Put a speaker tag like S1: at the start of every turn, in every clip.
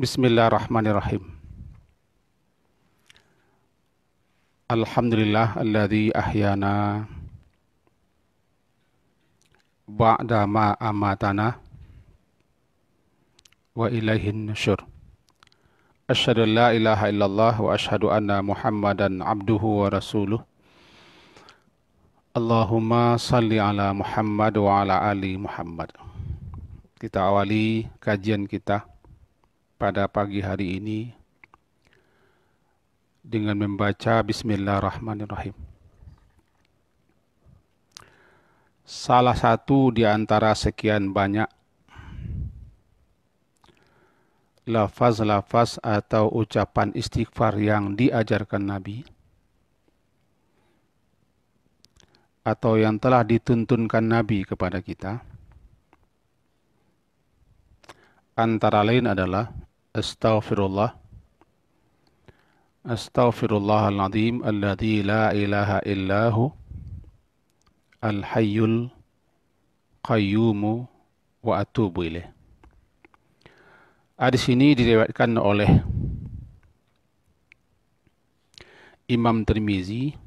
S1: Bismillahirrahmanirrahim. Alhamdulillah alladzi ahyana ba'da ma amatana wa ilaihin nusyur. Asyhadu an la ilaha illallah wa asyhadu anna Muhammadan abduhu wa rasuluh. Allahumma salli ala Muhammad wa ala ali Muhammad. Kita awali kajian kita pada pagi hari ini dengan membaca Bismillahirrahmanirrahim. Salah satu di antara sekian banyak lafaz-lafaz atau ucapan istighfar yang diajarkan Nabi atau yang telah dituntunkan Nabi kepada kita, antara lain adalah Astaghfirullah, Astaghfirullahaladzim alladzi la ilaha illahu al-hayyul qayyumu wa atubu ilaih. Hadis ini diriwayatkan oleh Imam Tirmizi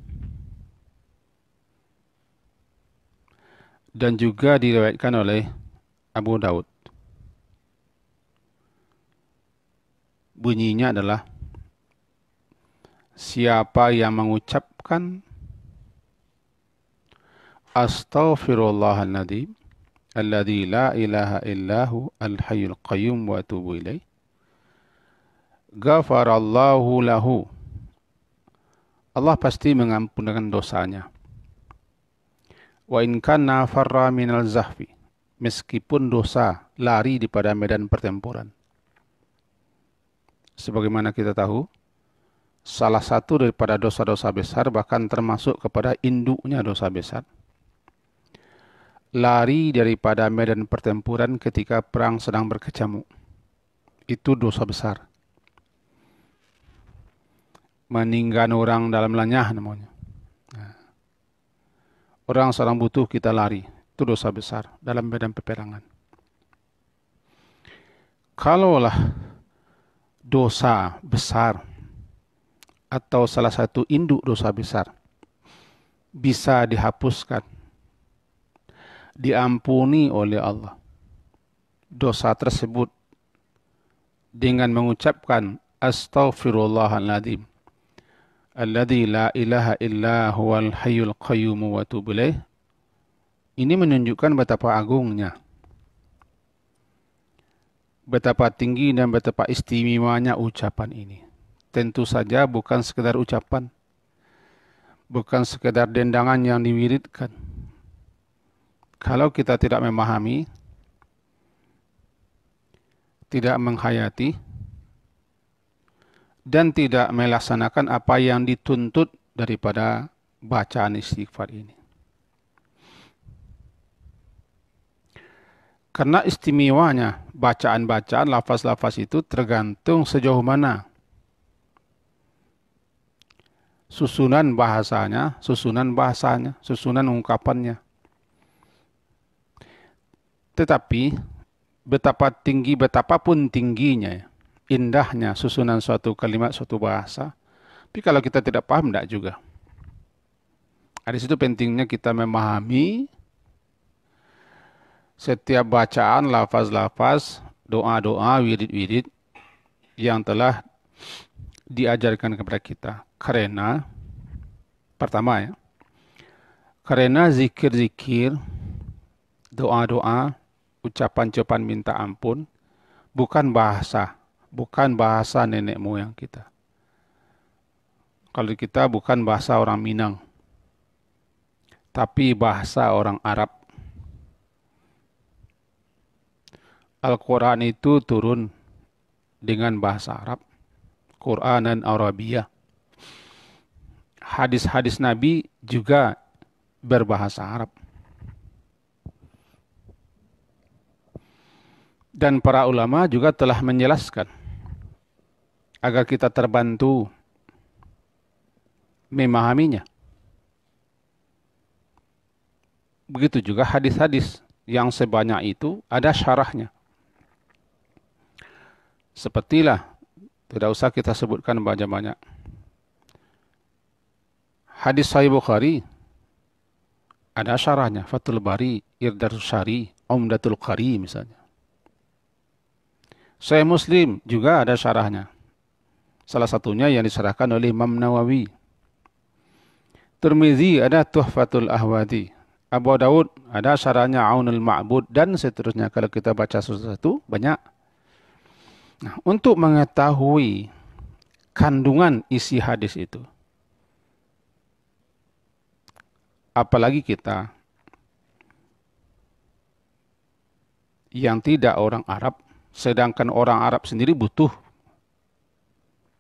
S1: dan juga diriwayatkan oleh Abu Daud. Bunyinya adalah, siapa yang mengucapkan Astaghfirullahaladzim alladzi la ilaha illahu al-hayyul qayyum wa atubu ilaih, ghafarallahu lahu, Allah pasti mengampunkan dosanya. Wa in kana farra minal zahfi, meskipun dosa lari daripada medan pertempuran. Sebagaimana kita tahu, salah satu daripada dosa-dosa besar, bahkan termasuk kepada induknya dosa besar, lari daripada medan pertempuran ketika perang sedang berkecamuk. Itu dosa besar. Meninggal orang dalam lanyah namanya. Orang sedang butuh kita lari. Itu dosa besar dalam medan peperangan. Kalaulah dosa besar atau salah satu induk dosa besar bisa dihapuskan, diampuni oleh Allah, dosa tersebut dengan mengucapkan Astaghfirullahaladzim alladzi la ilaha illa huwal hayyul qayyum wa atubu ilaih, ini menunjukkan betapa agungnya, betapa tinggi dan betapa istimewanya ucapan ini. Tentu saja bukan sekedar ucapan, bukan sekedar dendangan yang diwiridkan. Kalau kita tidak memahami, tidak menghayati, dan tidak melaksanakan apa yang dituntut daripada bacaan istighfar ini. Karena istimewanya bacaan-bacaan, lafaz-lafaz itu tergantung sejauh mana susunan bahasanya, susunan ungkapannya. Tetapi betapapun tingginya, indahnya susunan suatu kalimat, suatu bahasa, tapi kalau kita tidak paham, tidak juga. Di situ pentingnya kita memahami setiap bacaan, lafaz-lafaz, doa-doa, wirid-wirid yang telah diajarkan kepada kita. Karena, pertama ya, karena zikir-zikir, doa-doa, ucapan-ucapan minta ampun, bukan bahasa nenek moyang kita. Kalau kita bukan bahasa orang Minang, tapi bahasa orang Arab. Al-Quran itu turun dengan bahasa Arab, Quranan Arabiyah. Hadis-hadis Nabi juga berbahasa Arab. Dan para ulama juga telah menjelaskan agar kita terbantu memahaminya. Begitu juga hadis-hadis yang sebanyak itu ada syarahnya. Sepertilah, tidak usah kita sebutkan banyak-banyak. Hadis Sahih Bukhari ada syarahnya, Fathul Bari, Irdarus Syari, Umdatul Qari misalnya. Sahih Muslim juga ada syarahnya. Salah satunya yang disyarahkan oleh Imam Nawawi. Tirmizi ada Tuhfatul Ahwadi. Abu Daud ada syarahnya Aunul Ma'bud dan seterusnya. Kalau kita baca satu-satu banyak. Nah, untuk mengetahui kandungan isi hadis itu, apalagi kita yang tidak orang Arab, sedangkan orang Arab sendiri butuh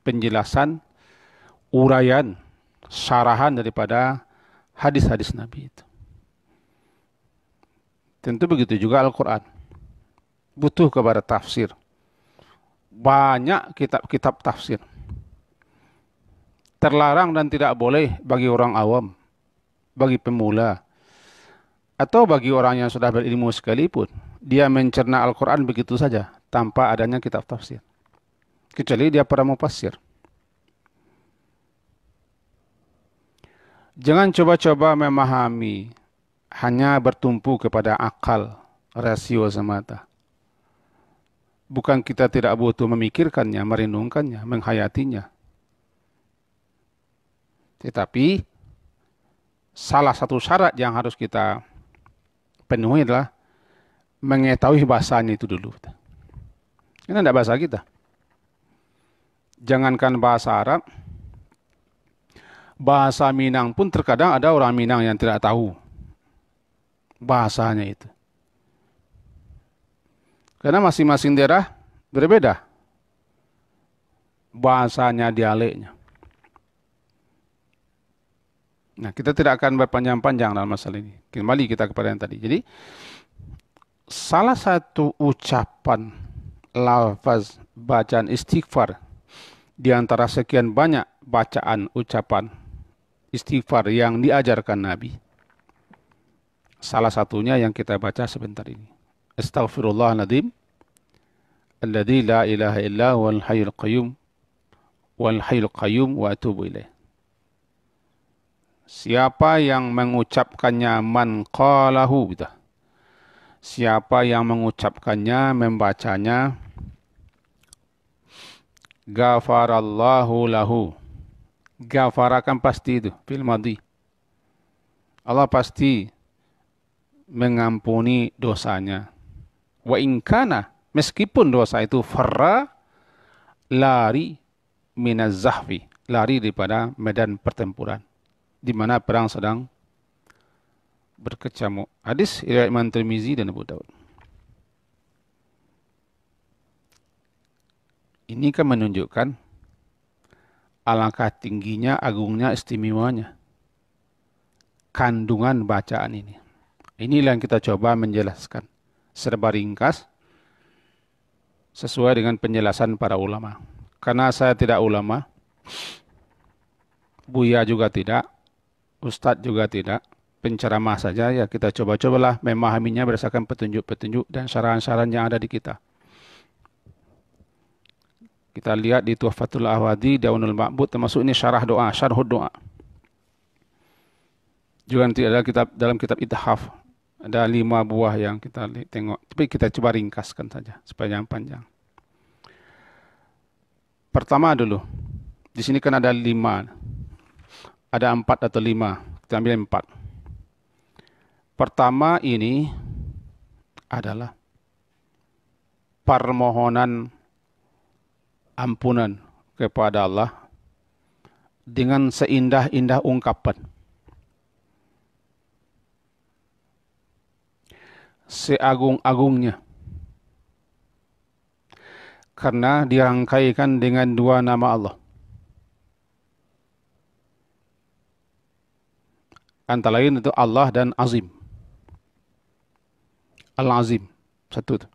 S1: penjelasan, uraian, syarahan daripada hadis-hadis Nabi itu. Tentu begitu juga Al-Quran. Butuh kepada tafsir. Banyak kitab-kitab tafsir. Terlarang dan tidak boleh bagi orang awam, bagi pemula, atau bagi orang yang sudah berilmu sekalipun, dia mencerna Al-Quran begitu saja, tanpa adanya kitab tafsir. Kecuali dia para mufassir. Jangan coba-coba memahami hanya bertumpu kepada akal, rasio semata. Bukan kita tidak butuh memikirkannya, merenungkannya, menghayatinya. Tetapi salah satu syarat yang harus kita penuhi adalah mengetahui bahasanya itu dulu. Ini tidak bahasa kita. Jangankan bahasa Arab, bahasa Minang pun terkadang ada orang Minang yang tidak tahu bahasanya itu. Karena masing-masing daerah berbeda bahasanya, dialeknya. Nah, kita tidak akan berpanjang-panjang dalam masalah ini. Kembali kita kepada yang tadi. Jadi, salah satu ucapan, lafaz, bacaan istighfar di antara sekian banyak bacaan, ucapan istighfar yang diajarkan Nabi. Salah satunya yang kita baca sebentar ini. Astaghfirullahaladzim alladzi la ilaha illa huwal hayyul qayyum wa atubu ilaih. Siapa yang mengucapkannya, man qalahu, gitu. Siapa yang mengucapkannya, membacanya, ghafarallahu lahu. Ghafarakan pasti itu, fil madhi. Allah pasti mengampuni dosanya. Wa inkana, meskipun dosa itu farra, lari minaz zahfi, lari daripada medan pertempuran, di mana perang sedang berkecamuk. Hadis riwayat Imam Tirmizi dan Abu Daud. Ini kan menunjukkan alangkah tingginya, agungnya, istimewanya kandungan bacaan ini. Inilah yang kita coba menjelaskan serba ringkas sesuai dengan penjelasan para ulama. Karena saya tidak ulama, Buya juga tidak, Ustadz juga tidak, penceramah saja, ya kita coba-cobalah memahaminya berdasarkan petunjuk-petunjuk dan saran-saran yang ada di kita. Kita lihat di Tuhfatul Ahwadi, Daunul Ma'bud, termasuk ini syarah doa, syarhud doa. Juga nanti ada kitab, dalam kitab Ithaf, ada 5 buah yang kita tengok. Tapi kita coba ringkaskan saja, sepanjang-panjang. Pertama dulu, di sini kan ada 5. Ada 4 atau 5, kita ambil 4. Pertama ini adalah permohonan ampunan kepada Allah dengan seindah-indah ungkapan, seagung-agungnya, karena dirangkaikan dengan 2 nama Allah. Antara lain itu Allah dan Azim. Al-Azim, satu itu.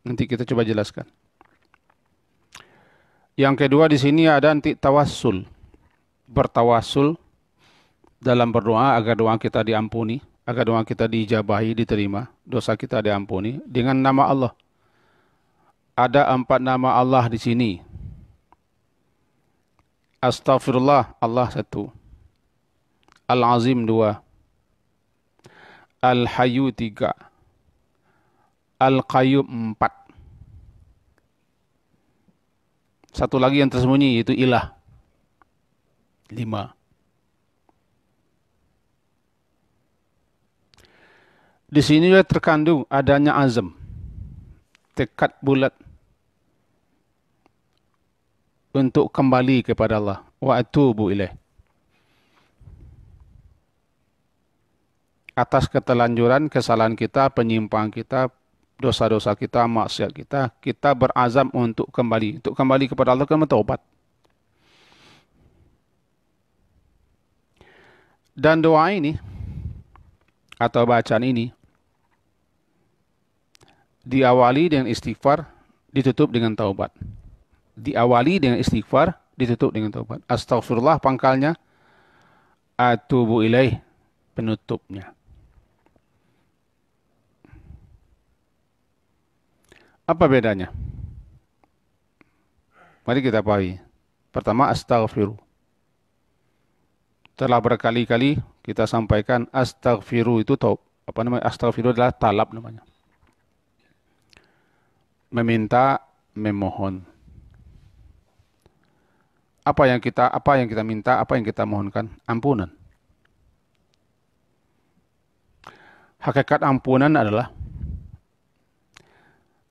S1: Nanti kita coba jelaskan. Yang kedua di sini ada nanti tawassul. Bertawassul dalam berdoa agar doa kita diampuni, agar doa kita diijabahi, diterima, dosa kita diampuni dengan nama Allah. Ada 4 nama Allah di sini. Astaghfirullah, Allah 1. Al-Azim 2. Al-Hayyu 3. Al-Qayyum 4. Satu lagi yang tersembunyi yaitu Ilah 5. Di sini juga terkandung adanya azam, tekad bulat untuk kembali kepada Allah. Wa atubu ilaih. Atas ketelanjuran, kesalahan kita, penyimpangan kita, dosa-dosa kita, maksiat kita, kita berazam untuk kembali. Untuk kembali kepada Allah, kan bertaubat. Dan doa ini, atau bacaan ini, diawali dengan istighfar, ditutup dengan taubat. Diawali dengan istighfar, ditutup dengan taubat. Astaghfirullah pangkalnya, atubu ilaih penutupnya. Apa bedanya? Mari kita pahami. Pertama, astaghfiru. Telah berkali-kali kita sampaikan astaghfiru itu astaghfiru adalah talab namanya. Meminta, memohon. Apa yang kita minta, apa yang kita mohonkan? Ampunan. Hakikat ampunan adalah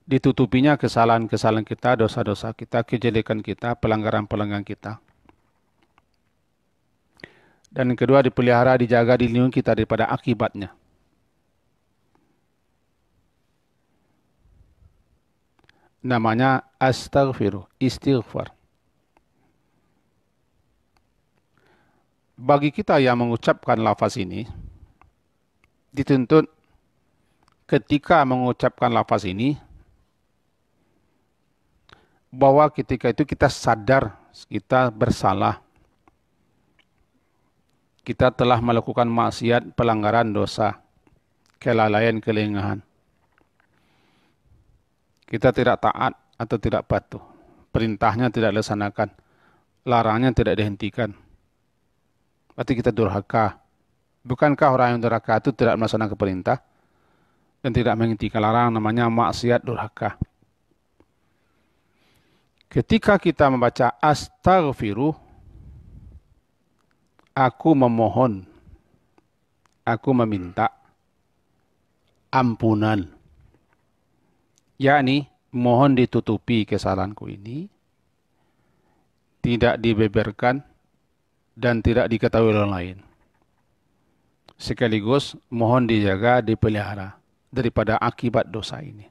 S1: ditutupinya kesalahan-kesalahan kita, dosa-dosa kita, kejelekan kita, pelanggaran-pelanggaran kita. Dan yang kedua, dipelihara, dijaga, dilindungi kita daripada akibatnya. Namanya astaghfiru, istighfar. Bagi kita yang mengucapkan lafaz ini, dituntut ketika mengucapkan lafaz ini, bahwa ketika itu kita sadar, kita bersalah. Kita telah melakukan maksiat, pelanggaran dosa, kelalaian, kelengahan. Kita tidak taat atau tidak patuh. Perintahnya tidak dilaksanakan. Larangannya tidak dihentikan. Berarti kita durhaka. Bukankah orang yang durhaka itu tidak melaksanakan perintah dan tidak menghentikan larangan, namanya maksiat, durhaka. Ketika kita membaca astaghfiru, aku memohon, aku meminta ampunan. Yakni, mohon ditutupi kesalahanku ini, tidak dibeberkan, dan tidak diketahui orang lain. Sekaligus, mohon dijaga, dipelihara daripada akibat dosa ini.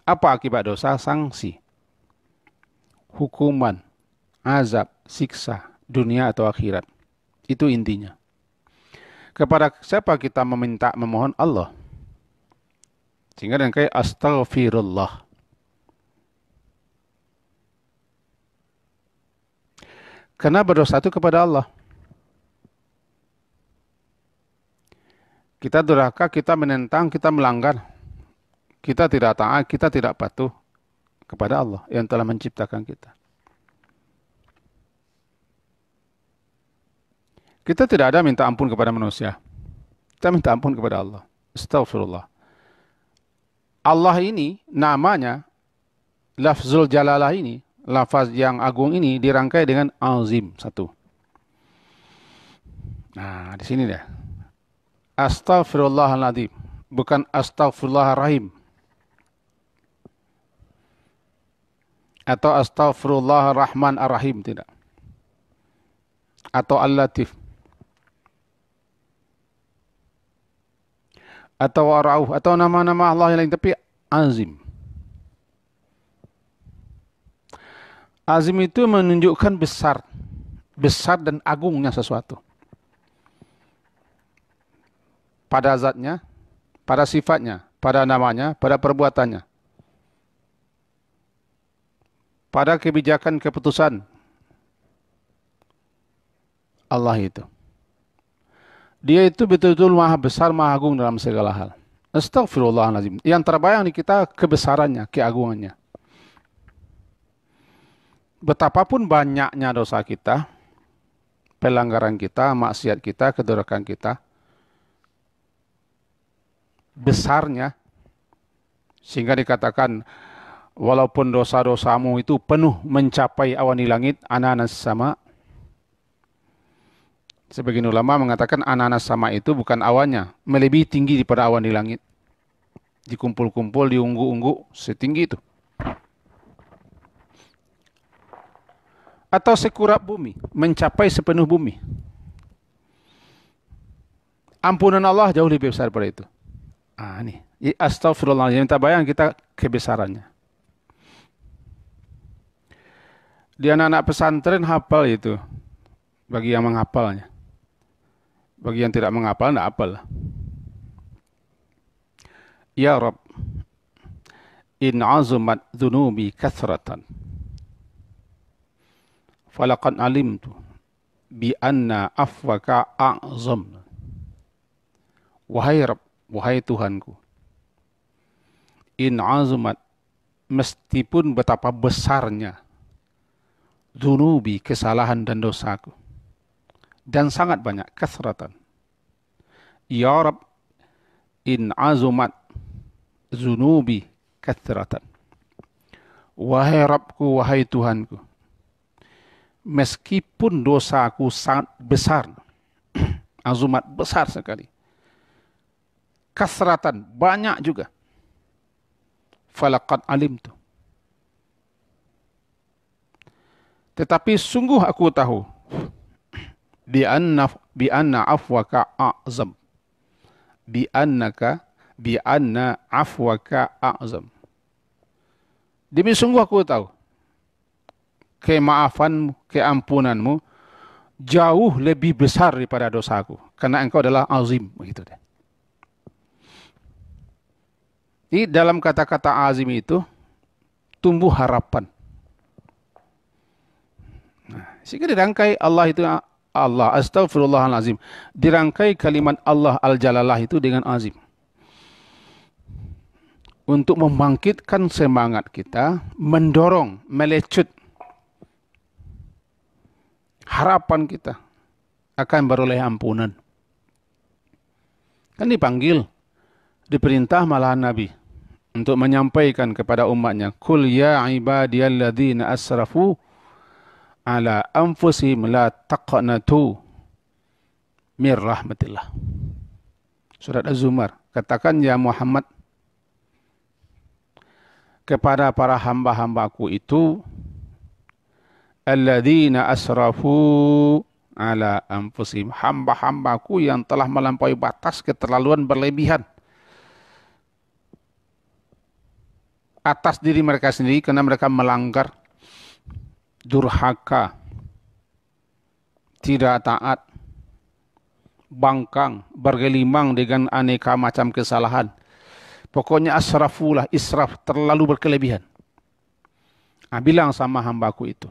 S1: Apa akibat dosa? Sanksi. Hukuman, azab, siksa, dunia atau akhirat. Itu intinya. Kepada siapa kita meminta, memohon? Allah. Sehingga dengan kayak astaghfirullah. Karena berdosa itu kepada Allah. Kita durhaka, kita menentang, kita melanggar. Kita tidak taat, kita tidak patuh kepada Allah yang telah menciptakan kita. Kita tidak ada minta ampun kepada manusia. Kita minta ampun kepada Allah. Astaghfirullah. Allah ini namanya, lafzul jalalah ini, lafaz yang agung ini dirangkai dengan azim. 1. Nah, di sini deh. Astaghfirullahaladzim. Bukan astaghfirullahalrahim. Atau astaghfirullahalrahman ar-rahim. Tidak. Atau al-latif. Atau ar-rauf. Atau nama-nama Allah yang lain. Tapi azim. Azim itu menunjukkan besar. Besar dan agungnya sesuatu. Pada zatnya, pada sifatnya, pada namanya, pada perbuatannya. Pada kebijakan keputusan Allah itu. Dia itu betul-betul maha besar, maha agung dalam segala hal. Astaghfirullahaladzim. Yang terbayang di kita kebesarannya, keagungannya. Betapapun banyaknya dosa kita, pelanggaran kita, maksiat kita, kedurhakaan kita, besarnya, sehingga dikatakan, walaupun dosa-dosamu itu penuh mencapai awan di langit, ananas sama. Sebagian ulama mengatakan ananas sama itu bukan awannya, melebihi tinggi daripada awan di langit. Dikumpul-kumpul, diunggu-unggu, setinggi itu. Atau sekurap bumi, mencapai sepenuh bumi. Ampunan Allah jauh lebih besar daripada itu. Ini. Astagfirullahaladzim. Minta bayang kita kebesarannya. Di anak-anak pesantren hafal itu. Bagi yang menghafalnya. Bagi yang tidak menghafal, tidak hafal. Ya Rabb, in azumat dhunubi kathratan. Falaqad alimtu bi anna afwaka a'zam. Wahai Rabb, wahai Tuhanku, in azumat, meskipun betapa besarnya dhunubi, kesalahan dan dosaku, dan sangat banyak, kathratan. Ya Rabb, in azumat dhunubi kathratan. Wahai Rabbku, wahai Tuhanku, meskipun dosaku sangat besar, azumat besar sekali, kasratan banyak juga, falaqad alimtu, tetapi sungguh aku tahu, bi anna afwaka a'zam, bi anna afwaka a'zam, demi sungguh aku tahu kemaafanmu, keampunanmu jauh lebih besar daripada dosaku, karena engkau adalah azim, begitu deh. Di dalam kata-kata azim itu tumbuh harapan. Sehingga dirangkai Allah itu, Allah, astagfirullahalazim, dirangkai kalimat Allah al-jalalah itu dengan azim. Untuk membangkitkan semangat kita, mendorong, melecut harapan kita akan beroleh ampunan. Kan dipanggil, diperintah malahan Nabi untuk menyampaikan kepada umatnya, Qul ya ibadiyalladzina asrafu ala anfusihim la taqnatu mir rahmatillah. Surat Az-Zumar. Katakan ya Muhammad kepada para hamba-hambaku itu, alladzina asrafu ala anfusihim, hamba-hambaku yang telah melampaui batas, keterlaluan, berlebihan atas diri mereka sendiri karena mereka melanggar, durhaka, tidak taat, bangkang, bergelimang dengan aneka macam kesalahan. Pokoknya asrafulah, israf, terlalu berkelebihan. Bilang sama hambaku itu,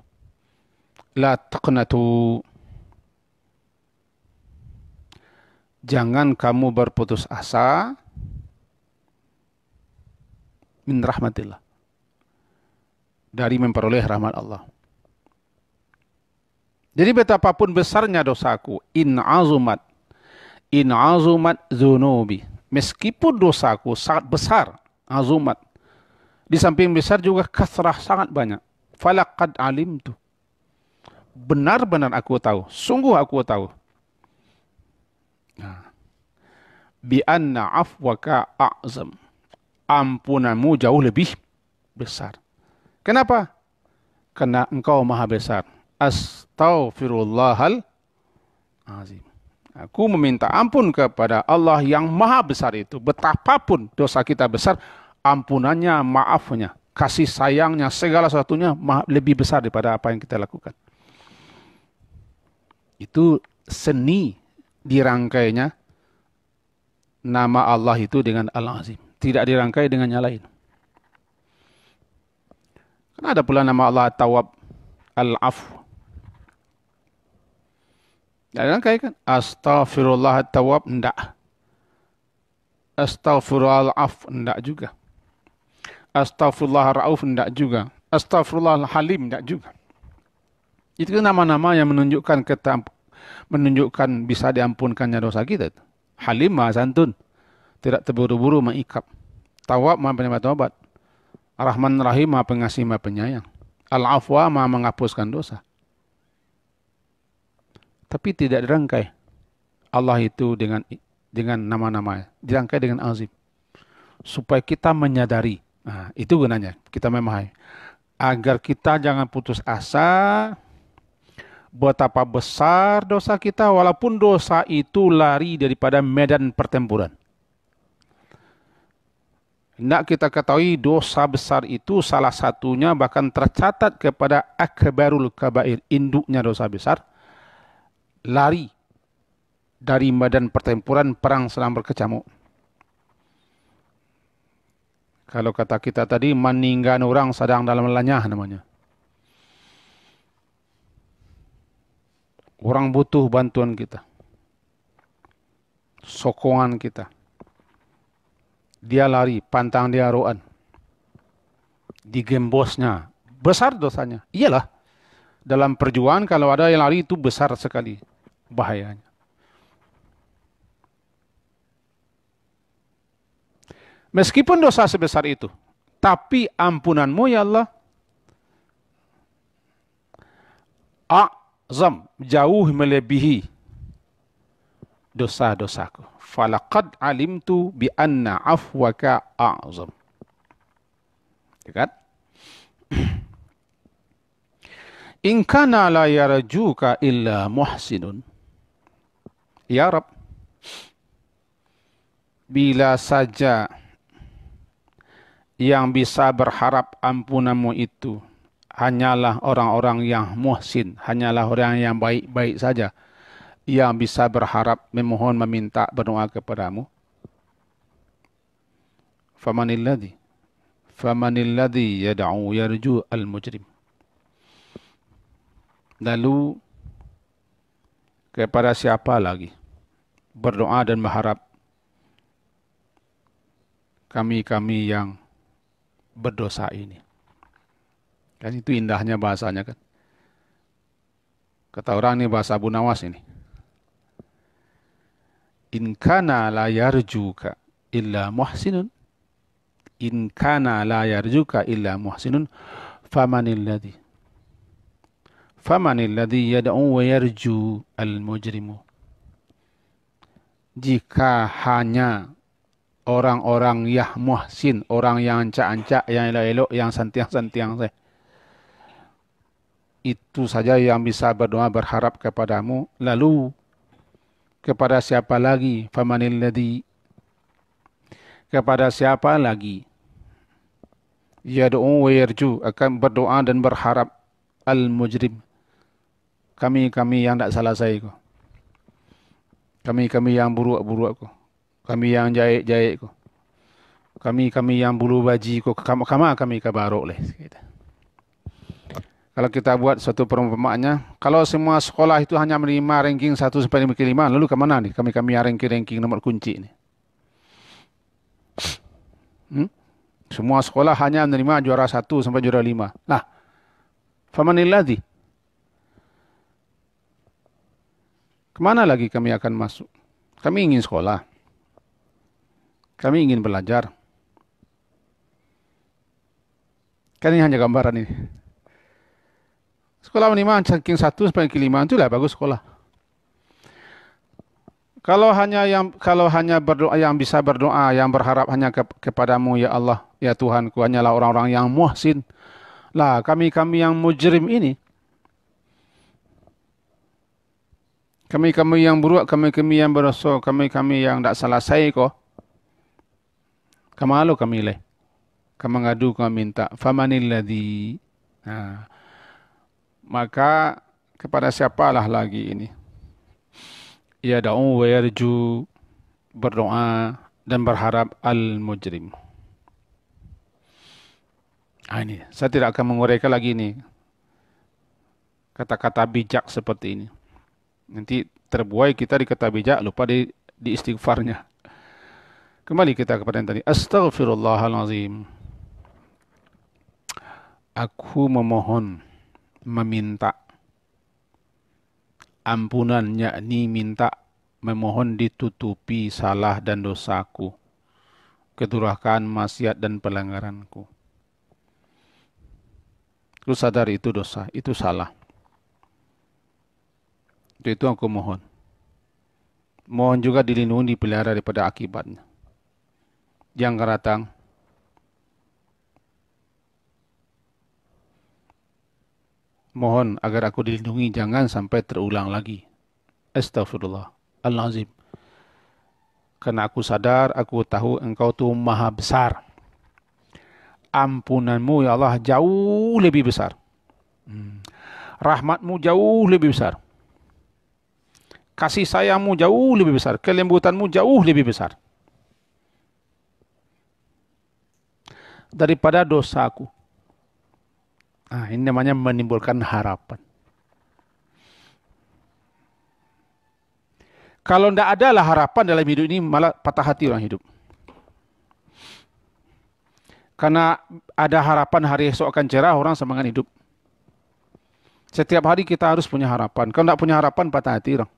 S1: la taqnatu, jangan kamu berputus asa min rahmatillah, dari memperoleh rahmat Allah. Jadi betapapun besarnya dosaku, in azumat dzunubi, meskipun dosaku sangat besar, azumat, di samping besar juga kasrah, sangat banyak, falaqad alimtu, benar-benar aku tahu, sungguh aku tahu, bi anna afwaka a'zam, ampunanmu jauh lebih besar. Kenapa? Karena engkau maha besar. Astaghfirullahal azim. Aku meminta ampun kepada Allah yang maha besar itu. Betapapun dosa kita besar, ampunannya, maafnya, kasih sayangnya, segala sesuatunya lebih besar daripada apa yang kita lakukan. Itu seni dirangkainya nama Allah itu dengan Al-Azim. Tidak dirangkai dengan yang lain. Karena ada pula nama Allah Tawab, Al-Afu. Tidak dirangkai kan? Astaghfirullah Tawab, enggak. Astaghfirullah Al-Af, enggak juga. Astaghfirullah Ra'uf, enggak juga. Astaghfirullah Halim, enggak juga. Itu nama-nama yang menunjukkan bisa diampunkannya dosa kita. Halim maha santun, tidak terburu-buru mengikap. Tawab maha penerima taubat. Ar-Rahman Rahim maha pengasih maha penyayang. Al-Afwa maha menghapuskan dosa. Tapi tidak dirangkai Allah itu dengan nama-nama, dirangkai dengan azim. Supaya kita menyadari, nah, itu gunanya, kita memahami. Agar kita jangan putus asa, betapa besar dosa kita, walaupun dosa itu lari daripada medan pertempuran. Nak kita ketahui dosa besar itu salah satunya bahkan tercatat kepada akbarul kabair, induknya dosa besar, lari dari medan pertempuran perang sedang berkecamuk. Kalau kata kita tadi, meninggal orang sedang dalam lanyah namanya. Orang butuh bantuan kita, sokongan kita. Dia lari, pantang dia roan. Digembosnya, besar dosanya. Iyalah, dalam perjuangan kalau ada yang lari itu besar sekali bahayanya. Meskipun dosa sebesar itu, tapi ampunanmu ya Allah a'zam, jauh melebihi dosa-dosaku. Falaqad alimtu bi anna afwaka a'zam. Ya kan? In kana la yarjuka illa muhsinun. Ya Rab, bila saja yang bisa berharap ampunanmu itu hanyalah orang-orang yang muhsin, hanyalah orang yang baik-baik saja yang bisa berharap, memohon, meminta, berdoa kepadamu. Famanilladhi yad'u yarju al-mujrim. Lalu kepada siapa lagi berdoa dan berharap kami-kami yang berdosa ini. Kan itu indahnya bahasanya kan. Kata orang ini bahasa Abu Nawas ini. In kana la yarjuka illa muhsinun. In kana la yarjuka illa muhsinun. Famanilladhi yad'u wa yarju al-mujrimu. Jika hanya orang-orang yang muhsin, orang yang ancak-ancak, yang elok-elok, yang santiang-santiang, itu saja yang bisa berdoa berharap kepadamu. Lalu kepada siapa lagi? Famanilladhi, kepada siapa lagi? Yad'u wa yarju, akan berdoa dan berharap al-mujrim, kami-kami yang tak salah saya ko. Kami-kami yang buruk-buruk ko. Kami yang jahit-jahit ko. Kami yang bulu baji ko. Kami kabarok leh. Kalau kita buat suatu perumpamaannya, kalau semua sekolah itu hanya menerima ranking 1 sampai 5, lalu ke mana nih kami yang ranking nomor kunci ini? Semua sekolah hanya menerima juara 1 sampai juara 5. Nah, famanilladhi, kemana lagi kami akan masuk? Kami ingin sekolah. Kami ingin belajar. Kan ini hanya gambaran ini. Sekolah menerima ranking 1 sampai 5, itulah bagus sekolah. Kalau hanya berdoa, yang bisa berdoa, yang berharap hanya kepadamu ya Allah, ya Tuhanku, hanyalah orang-orang yang muhsin. Lah kami-kami yang mujrim ini, kami-kami yang buruk, kami-kami yang berdosa, kami-kami yang tak salah saya kok. Kamalu kami leh. Kami ngadu, kami minta. Famanilladhi. Nah, maka kepada siapalah lagi ini? Ya da'u wa yarju, berdoa dan berharap al-mujrim. Ini, saya tidak akan menguraikan lagi ini. Kata-kata bijak seperti ini. Nanti terbuai kita di kata bijak, lupa di istighfarnya. Kembali kita kepada yang tadi. Astaghfirullahalazim. Aku memohon, meminta ampunan, yakni minta memohon ditutupi salah dan dosaku, kedurhakaan, maksiat dan pelanggaranku. Lu sadar itu dosa, itu salah. Itu aku mohon. Mohon juga dilindungi, dipelihara daripada akibatnya. Yang akan datang, mohon agar aku dilindungi jangan sampai terulang lagi. Astaghfirullah al-azim. Karena aku sadar, aku tahu engkau tu maha besar. Ampunanmu ya Allah jauh lebih besar. Rahmatmu jauh lebih besar. Kasih sayangmu jauh lebih besar. Kelembutanmu jauh lebih besar daripada dosaku. Ini namanya menimbulkan harapan. Kalau tidak adalah harapan dalam hidup ini, malah patah hati orang hidup. Karena ada harapan hari esok akan cerah, orang semangat hidup. Setiap hari kita harus punya harapan. Kalau tidak punya harapan, patah hati orang.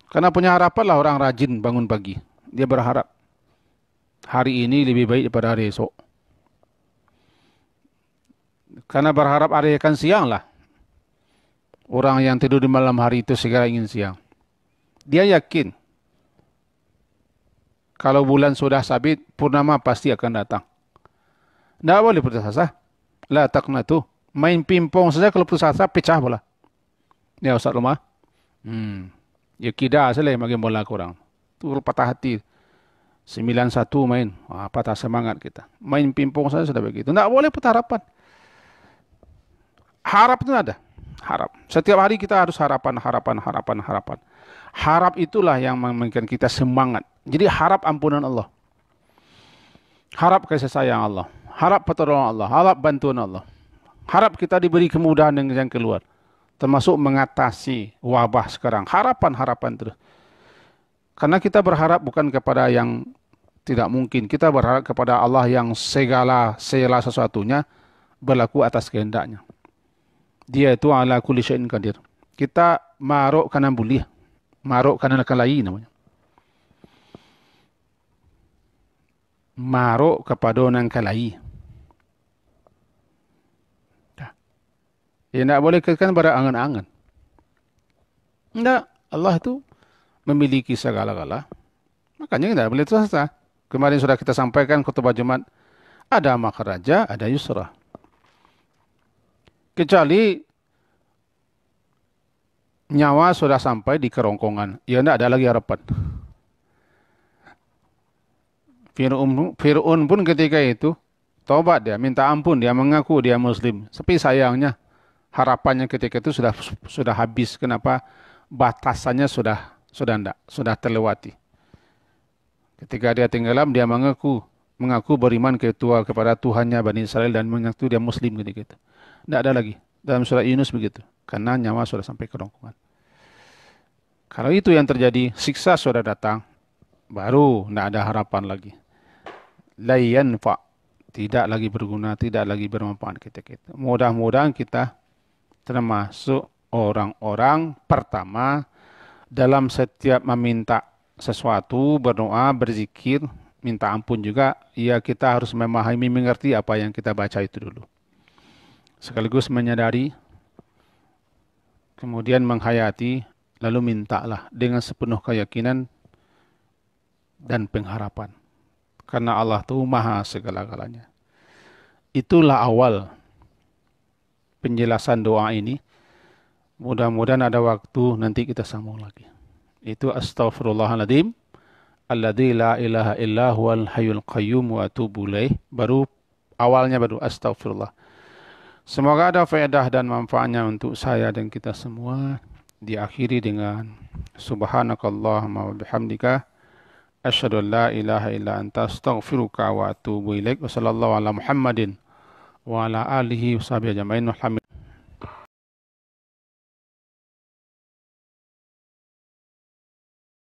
S1: Karena punya harapan lah orang rajin bangun pagi. Dia berharap hari ini lebih baik daripada hari esok. Karena berharap hari akan siang lah. Orang yang tidur di malam hari itu segera ingin siang. Dia yakin kalau bulan sudah sabit, purnama pasti akan datang. Tidak boleh putus asa. La taqnatu. Main pingpong saja kalau putus asa, pecah bola. Ya Ustaz Lumah. Ya kida saja yang makin bola kurang. Itu patah hati. 9-1 main. Patah semangat kita. Main pingpong saja sudah begitu. Tidak boleh putus harapan. Harap itu ada. Harap. Setiap hari kita harus harapan. Harap itulah yang memberikan kita semangat. Jadi harap ampunan Allah. Harap kasih sayang Allah. Harap pertolongan Allah. Harap bantuan Allah. Harap kita diberi kemudahan dengan yang keluar. Termasuk mengatasi wabah sekarang. Harapan terus. Karena kita berharap bukan kepada yang tidak mungkin. Kita berharap kepada Allah yang segala sesuatunya berlaku atas kehendaknya. Dia itu ala kulli syai'in qadir. Kita maruk kanan bulih. Maruk kanan kalai namanya. Maruk kepada orang kalai. Ya tidak boleh katakan pada angan-angan. Tidak. Allah itu memiliki segala-gala. Makanya tidak boleh terasa. Kemarin sudah kita sampaikan khutbah Jumat. Ada makhraja, ada yusra. Kecuali nyawa sudah sampai di kerongkongan. Ya tidak ada lagi harapan. Fir'aun pun ketika itu taubat dia, minta ampun, dia mengaku dia muslim. Tapi sayangnya harapannya ketika itu sudah habis. Kenapa? Batasannya sudah terlewati. Ketika dia tenggelam, dia mengaku beriman kepada Tuhannya Bani Israel dan mengaku dia muslim ketika itu. Tidak ada lagi. Dalam surat Yunus begitu. Karena nyawa sudah sampai kerongkongan. Kalau itu yang terjadi, siksa sudah datang, baru tidak ada harapan lagi. La yanfa, tidak lagi berguna, tidak lagi bermanfaat kita. Mudah-mudahan kita termasuk orang-orang pertama dalam setiap meminta sesuatu, berdoa, berzikir, minta ampun juga, ya kita harus memahami, mengerti apa yang kita baca itu dulu. Sekaligus menyadari, kemudian menghayati, lalu mintalah dengan sepenuh keyakinan dan pengharapan. Karena Allah itu maha segala-galanya. Itulah awal penjelasan doa ini. Mudah-mudahan ada waktu nanti kita sambung lagi. Itu astaghfirullahaladzim. Alladzi la ilaha illa huwal hayyul qayyum wa atubu ilaih. Baru awalnya baru astaghfirullah. Semoga ada faedah dan manfaatnya untuk saya dan kita semua. Diakhiri dengan subhanakallahumma wa bihamdika asyhadu an la ilaha illa anta astaghfiruka wa atubu ilaik. Wassallallahu ala Muhammadin wa ala alihi washabihi ajmain.